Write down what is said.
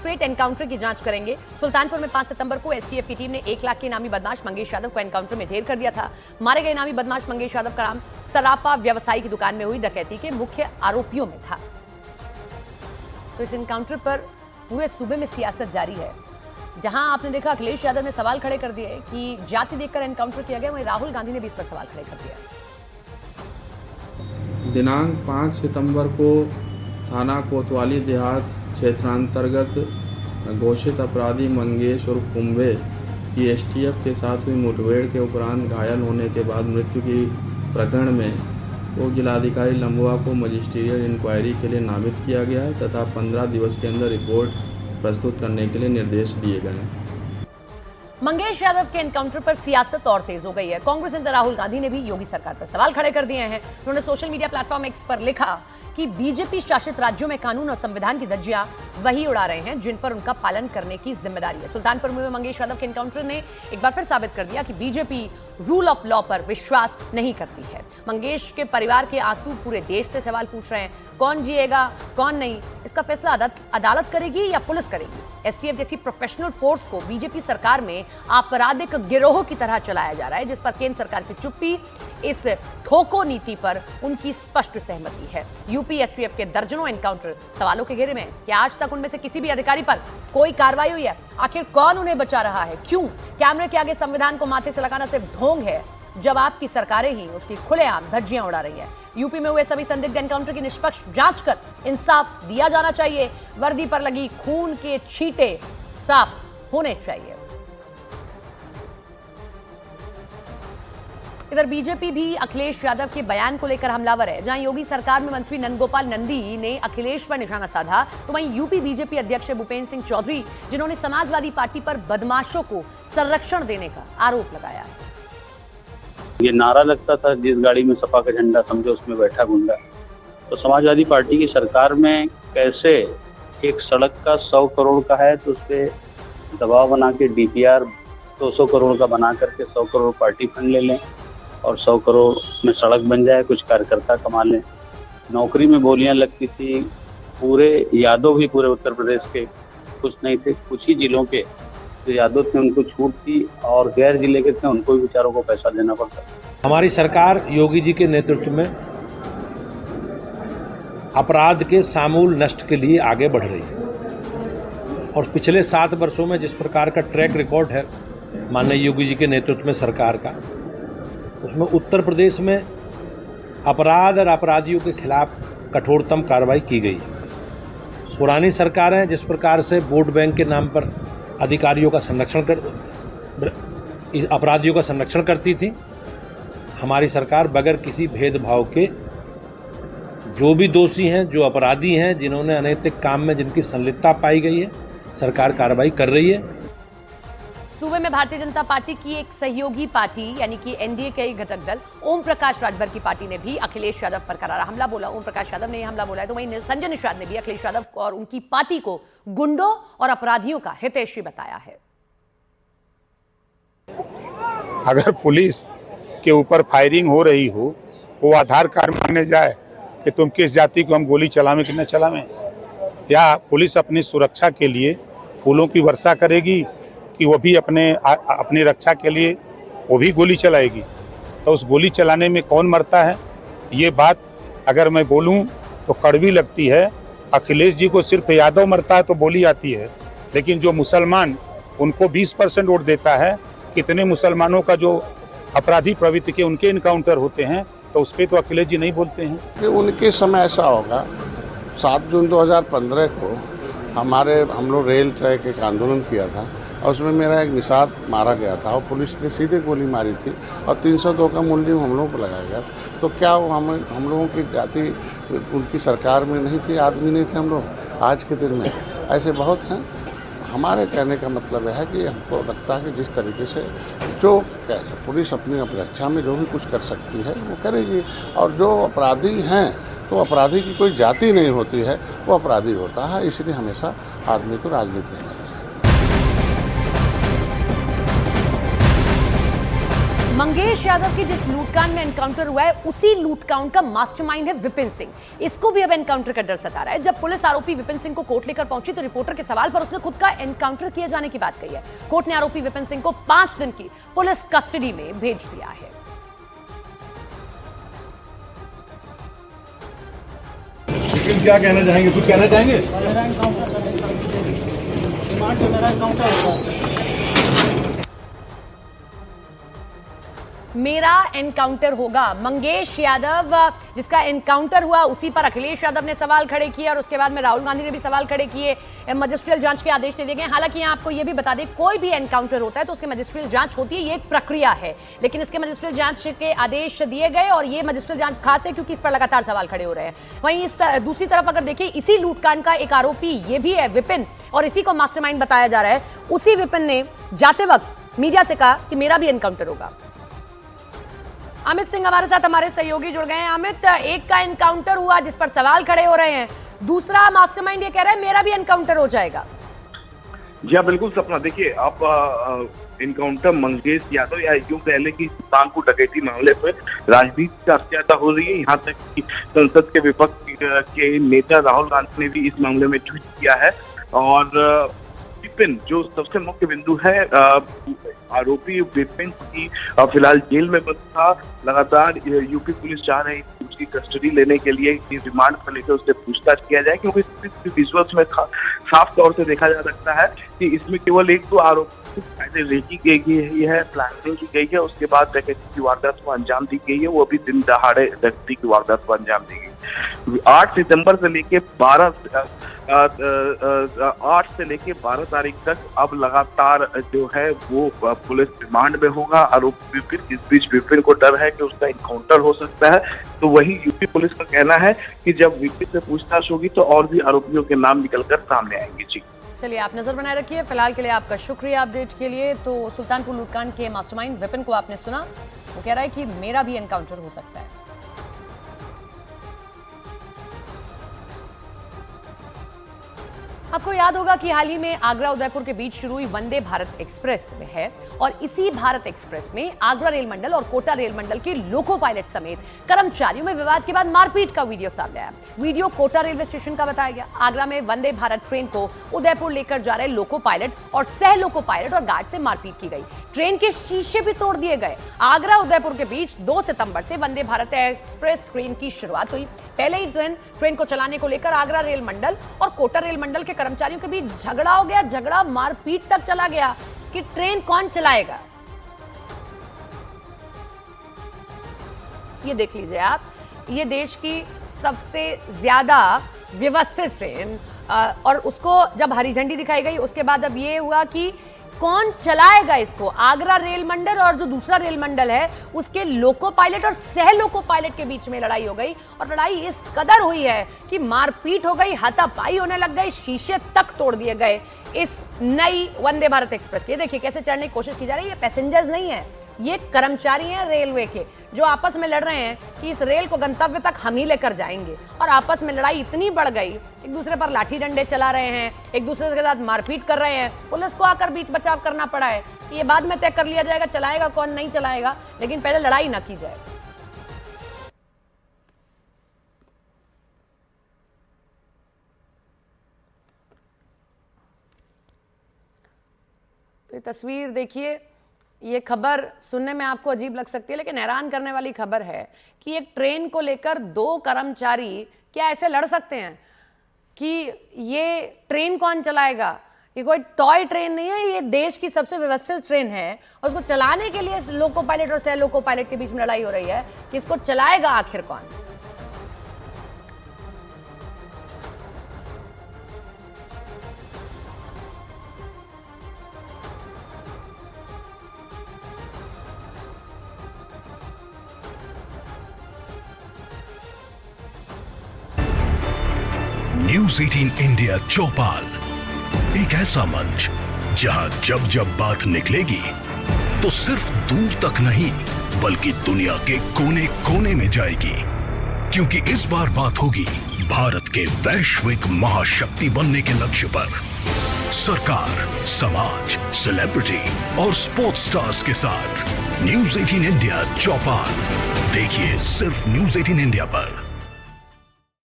Magistrate encounter की जांच करेंगे। सुल्तानपुर में 5 सितंबर को एसटीएफ की टीम ने 1 लाख के इनामी बदमाश मंगेश यादव को एनकाउंटर में ढेर कर दिया था। मारे गए इनामी बदमाश मंगेश यादव का नाम सरापा व्यवसायी की दुकान में हुई डकैती के मुख्य आरोपियों में था। तो इस एनकाउंटर पर पूरे सूबे में सियासत जारी है। जहां आपने देखा अखिलेश यादव ने सवाल खड़े कर दिए कि जाति देखकर एनकाउंटर किया गया, वहीं राहुल गांधी ने भी इस पर सवाल खड़े कर दिया। दिनांक 5 सितंबर को थाना कोतवाली देहात क्षेत्रांतर्गत घोषित अपराधी मंगेश और कुंभे की एसटीएफ के साथ हुई मुठभेड़ के उपरांत घायल होने के बाद मृत्यु की प्रकरण में उप जिलाधिकारी लंबुआ को मजिस्ट्रियल इंक्वायरी के लिए नामित किया गया है तथा 15 दिवस के अंदर रिपोर्ट प्रस्तुत करने के लिए निर्देश दिए गए हैं। मंगेश यादव के एनकाउंटर पर सियासत और तेज हो गई है। कांग्रेस नेता राहुल गांधी ने भी योगी सरकार पर सवाल खड़े कर दिए हैं। उन्होंने सोशल मीडिया प्लेटफॉर्म एक्स पर लिखा कि बीजेपी शासित राज्यों में कानून और संविधान की धज्जियां वही उड़ा रहे हैं जिन पर उनका पालन करने की जिम्मेदारी है। सुल्तानपुर में मंगेश यादव के एनकाउंटर ने एक बार फिर साबित कर दिया कि बीजेपी रूल ऑफ लॉ पर विश्वास नहीं करती है। मंगेश के परिवार के आंसू पूरे देश से सवाल पूछ रहे हैं, कौन जिएगा कौन नहीं, इसका फैसला अदालत करेगी या पुलिस करेगी। एसटीएफ जैसी प्रोफेशनल फोर्स को बीजेपी सरकार में आपराधिक गिरोह की तरह चलाया जा रहा है, जिस पर केंद्र सरकार की चुप्पी, इस ठोको नीति पर उनकी स्पष्ट सहमति है। यूपी एसटीएफ के दर्जनों एनकाउंटर सवालों के घेरे में। क्या आज तक उनमें से किसी भी अधिकारी पर कोई कार्रवाई हुई है? आखिर कौन उन्हें बचा रहा है? क्यों? कैमरे के आगे संविधान को माथे से लगाना सिर्फ ढोंग है, जब आपकी सरकारें ही उसकी खुलेआम धज्जियां उड़ा रही है। यूपी में हुए सभी संदिग्ध एनकाउंटर की निष्पक्ष जांच कर इंसाफ दिया जाना चाहिए। वर्दी पर लगी खून के छींटे साफ होने चाहिए। इधर बीजेपी भी अखिलेश यादव के बयान को लेकर हमलावर है। जहां योगी सरकार में मंत्री नंदगोपाल नंदी ने अखिलेश पर निशाना साधा, तो वहीं यूपी बीजेपी अध्यक्ष भूपेंद्र सिंह चौधरी, जिन्होंने समाजवादी पार्टी पर बदमाशों को संरक्षण देने का आरोप लगाया। ये नारा लगता था, जिस गाड़ी में सपा का झंडा समझो उसमें बैठा गुंडा। तो समाजवादी पार्टी की सरकार में कैसे एक सड़क का 100 करोड़ का है तो उस पर दबाव बना के डीपीआर 200 करोड़ का बना करके 100 करोड़ पार्टी फंड ले लें और 100 करोड़ में सड़क बन जाए, कुछ कार्यकर्ता कमा लें। नौकरी में बोलियां लगती थी, पूरे यादव भी पूरे उत्तर प्रदेश के कुछ नहीं थे, कुछ ही जिलों के जो यादव थे उनको छूट थी और गैर जिले के थे उनको भी बेचारों को पैसा देना पड़ता। हमारी सरकार योगी जी के नेतृत्व में अपराध के सामूल नष्ट के लिए आगे बढ़ रही है और पिछले 7 वर्षों में जिस प्रकार का ट्रैक रिकॉर्ड है माननीय योगी जी के नेतृत्व में सरकार का, उसमें उत्तर प्रदेश में अपराध और अपराधियों के खिलाफ कठोरतम कार्रवाई की गई। पुरानी सरकारें जिस प्रकार से वोट बैंक के नाम पर अधिकारियों का संरक्षण अपराधियों का संरक्षण करती थी, हमारी सरकार बगैर किसी भेदभाव के जो भी दोषी हैं, जो अपराधी हैं, जिन्होंने अनैतिक काम में जिनकी संलिप्तता पाई गई है, सरकार कार्रवाई कर रही है। सूबे में भारतीय जनता पार्टी की एक सहयोगी पार्टी यानी कि एनडीए के एक घटक दल ओम प्रकाश राजभर की पार्टी ने भी अखिलेश यादव पर करारा हमला बोला। ओम प्रकाश यादव ने यह हमला बोला है, तो वहीं संजय निषाद ने भी अखिलेश यादव और उनकी पार्टी को गुंडों और अपराधियों का हितैषी बताया है। अगर पुलिस के ऊपर फायरिंग हो रही हो, वो आधार कार्ड मांगने जाए कि तुम किस जाति को हम गोली चलावें कि न चलावें, या पुलिस अपनी सुरक्षा के लिए फूलों की वर्षा करेगी कि वो भी अपनी रक्षा के लिए वो भी गोली चलाएगी, तो उस गोली चलाने में कौन मरता है? ये बात अगर मैं बोलूं तो कड़वी लगती है। अखिलेश जी को सिर्फ यादव मरता है तो बोली आती है, लेकिन जो मुसलमान उनको 20% वोट देता है, कितने मुसलमानों का जो अपराधी प्रवृत्ति के उनके इनकाउंटर होते हैं, तो उस पर तो अखिलेश जी नहीं बोलते हैं कि उनके समय ऐसा होगा। 7 जून 2015 को हम लोग रेल ट्रैक एक आंदोलन किया था और उसमें मेरा एक निषाद मारा गया था और पुलिस ने सीधे गोली मारी थी और 302 का मुलजिम हम लोगों पर लगाया गया। तो क्या वो हम लोगों की जाति उनकी सरकार में नहीं थी, आदमी नहीं थे हम लोग? आज के दिन में ऐसे बहुत हैं। हमारे कहने का मतलब है कि हमको लगता है कि जिस तरीके से जो पुलिस अपनी रक्षा में जो भी कुछ कर सकती है वो करेगी, और जो अपराधी हैं तो अपराधी की कोई जाति नहीं होती है, वो अपराधी होता है। इसलिए हमेशा आदमी को राजनीति में मंगेश यादव की जिस लूटकांड में एनकाउंटर हुआ है उसी लूटकांड का मास्टरमाइंड है विपिन सिंह। इसको भी अब एनकाउंटर का डर सता रहा है। जब पुलिस आरोपी विपिन सिंह को कोर्ट लेकर पहुंची तो रिपोर्टर के सवाल पर उसने खुद का एनकाउंटर किए जाने की बात कही है। कोर्ट ने आरोपी विपिन सिंह को 5 दिन की पुलिस कस्टडी में भेज दिया है। क्या कहना चाहेंगे? कुछ कहना चाहेंगे? मेरा एनकाउंटर होगा। मंगेश यादव जिसका एनकाउंटर हुआ उसी पर अखिलेश यादव ने सवाल खड़े किए और उसके बाद में राहुल गांधी ने भी सवाल खड़े किए। मजिस्ट्रियल जांच के आदेश दे दिए गए। हालांकि यहाँ आपको यह भी बता दें, कोई भी एनकाउंटर होता है तो उसकी मजिस्ट्रियल जांच होती है, ये एक प्रक्रिया है। लेकिन इसके मजिस्ट्रियल जांच के आदेश दिए गए और ये मजिस्ट्रियल जांच खास है क्योंकि इस पर लगातार सवाल खड़े हो रहे हैं। वहीं इस दूसरी तरफ अगर देखिए, इसी लूटकांड का एक आरोपी ये भी है विपिन, और इसी को मास्टरमाइंड बताया जा रहा है। उसी विपिन ने जाते वक्त मीडिया से कहा कि मेरा भी एनकाउंटर होगा। अमित सिंह हमारे साथ, हमारे सहयोगी जुड़ गए हैं। अमित, एक का एनकाउंटर हुआ जिस पर सवाल खड़े हो रहे हैं, दूसरा मास्टरमाइंड ये कह रहा है मेरा भी एनकाउंटर हो जाएगा। जी हाँ, बिल्कुल सपना। देखिए, आप एनकाउंटर मंगेश यादव या यूं कह लें कि सुल्तानपुर डकैती मामले पर राजनीति चर्चा ज्यादा हो रही है। यहाँ तक कि संसद के विपक्ष के नेता राहुल गांधी ने भी इस मामले में ट्वीट किया है। और विपिन जो सबसे मुख्य बिंदु है, आरोपी विपिन की फिलहाल जेल में बंद था। लगातार यूपी पुलिस चाह रही है उसकी कस्टडी लेने के लिए, रिमांड पर लेकर उससे पूछताछ किया जाए, क्योंकि विजुअल्स में साफ तौर से देखा जा सकता है कि इसमें केवल 1-2 आरोपी पहले रेकी की गई है, प्लानिंग की गई है, उसके बाद डकैती की वारदात को अंजाम दी गई है। वो भी दिन दहाड़े डकैती की वारदात को अंजाम दी गई। 8 सितंबर से लेके 8 से लेके 12 तारीख तक अब लगातार जो है वो पुलिस रिमांड में होगा आरोपी विपिन। इस बीच विपिन को डर है कि उसका एनकाउंटर हो सकता है। तो वही यूपी पुलिस का कहना है कि जब विपिन से पूछताछ होगी तो और भी आरोपियों के नाम निकलकर सामने आएंगे। जी चलिए, आप नजर बनाए रखिए। फिलहाल के लिए आपका शुक्रिया अपडेट के लिए। तो सुल्तानपुर लूटकांड के मास्टरमाइंड विपिन को आपने सुना, वो कह रहा है कि मेरा भी एनकाउंटर हो सकता है। आपको याद होगा कि हाल ही में आगरा उदयपुर के बीच शुरू हुई वंदे भारत एक्सप्रेस में है, और इसी भारत एक्सप्रेस में आगरा रेल मंडल और कोटा रेल मंडल के लोको पायलट समेत कर्मचारियों में विवाद के बाद मारपीट का वीडियो सामने आया। वीडियो कोटा रेलवे स्टेशन का बताया गया। आगरा में वंदे भारत ट्रेन को उदयपुर लेकर जा रहे लोको पायलट और सह लोको पायलट और गार्ड से मारपीट की गई। ट्रेन के शीशे भी तोड़ दिए गए। आगरा उदयपुर के बीच 2 सितंबर से वंदे भारत एक्सप्रेस ट्रेन की शुरुआत हुई। पहले ही ट्रेन को चलाने को लेकर आगरा रेल मंडल और कोटा रेल मंडल के कर्मचारियों के बीच झगड़ा हो गया। झगड़ा मारपीट तक चला गया कि ट्रेन कौन चलाएगा। ये देख लीजिए आप, ये देश की सबसे ज्यादा व्यवस्थित ट्रेन, और उसको जब हरी झंडी दिखाई गई उसके बाद अब ये हुआ कि कौन चलाएगा इसको। आगरा रेल मंडल और जो दूसरा रेल मंडल है उसके लोको पायलट और सह लोको पायलट के बीच में लड़ाई हो गई, और लड़ाई इस कदर हुई है कि मारपीट हो गई, हाथापाई होने लग गई, शीशे तक तोड़ दिए गए इस नई वंदे भारत एक्सप्रेस के। देखिए कैसे चढ़ने की कोशिश की जा रही है। पैसेंजर्स नहीं है, ये कर्मचारी हैं रेलवे के, जो आपस में लड़ रहे हैं कि इस रेल को गंतव्य तक हम ही लेकर जाएंगे। और आपस में लड़ाई इतनी बढ़ गई, एक दूसरे पर लाठी डंडे चला रहे हैं, एक दूसरे के साथ मारपीट कर रहे हैं। पुलिस को आकर बीच बचाव करना पड़ा है। ये बाद में तय कर लिया जाएगा चलाएगा कौन, नहीं चलाएगा, लेकिन पहले लड़ाई ना की जाए। तो ये तस्वीर देखिए, ये खबर सुनने में आपको अजीब लग सकती है, लेकिन हैरान करने वाली खबर है कि एक ट्रेन को लेकर 2 कर्मचारी क्या ऐसे लड़ सकते हैं कि ये ट्रेन कौन चलाएगा। ये कोई टॉय ट्रेन नहीं है, ये देश की सबसे व्यवस्थित ट्रेन है, और उसको चलाने के लिए लोको पायलट और सह लोको पायलट के बीच में लड़ाई हो रही है कि इसको चलाएगा आखिर कौन। न्यूज़ 18 इंडिया चौपाल, एक ऐसा मंच जहां जब जब बात निकलेगी तो सिर्फ दूर तक नहीं बल्कि दुनिया के कोने कोने में जाएगी, क्योंकि इस बार बात होगी भारत के वैश्विक महाशक्ति बनने के लक्ष्य पर। सरकार, समाज, सेलिब्रिटी और स्पोर्ट्स स्टार्स के साथ न्यूज़ 18 इंडिया चौपाल। देखिए सिर्फ न्यूज़ 18 इंडिया पर।